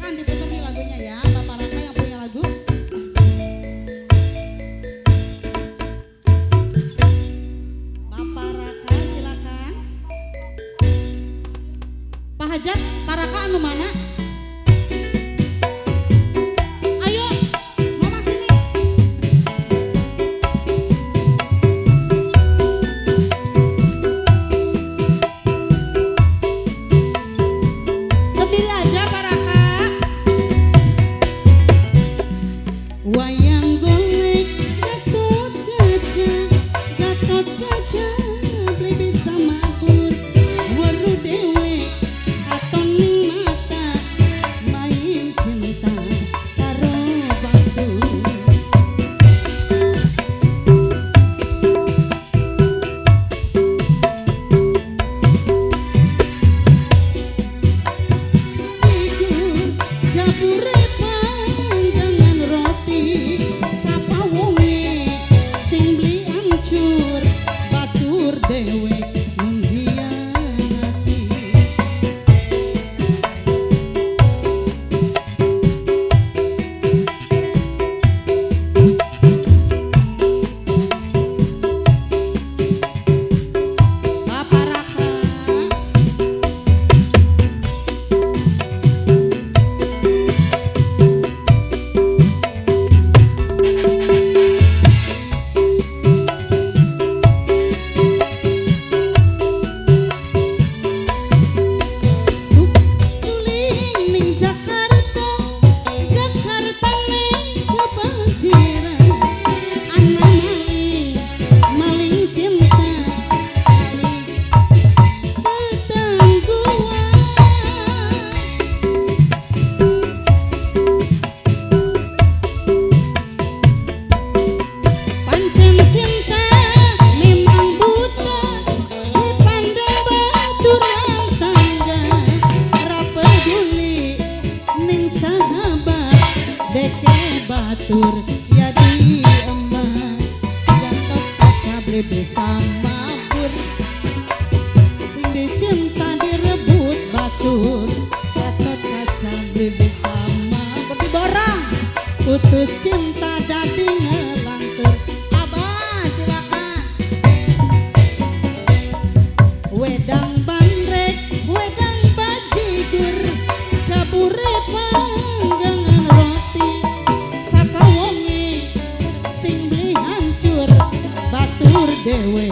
silakan diputar nih lagunya ya. Bapak Raka yang punya lagu. Bapak Raka silakan. Pak Hajat, Pak Raka anu mana? Ayo, mama sini. Sendiri aja Pak Raka. Wayang golek Gatot kaca beli bisa mabur weru dewe katon ning mata main cinta karo batu. Cigur jabure panggangan roti sapa wonge sing beli ancur batur dewe mengkhianati. Bapak Raka tuling ning Jakarta ning kebanjiran anak maling cinta kali ketangguhan. Pancen cinta memang buta dipandang baturan tangga ora peduli ning sahabat deke batur ya diemah. Gatot kaca beli bisa mabur sing dicinta direbut batur. Gatot kaca beli bisa mabur diborong putus cinta dadi ngelantur. Abah silakan. Wedang bandrek wedang bajigur jabure panggangan roti sapa wonge sing beli hancur batur dewe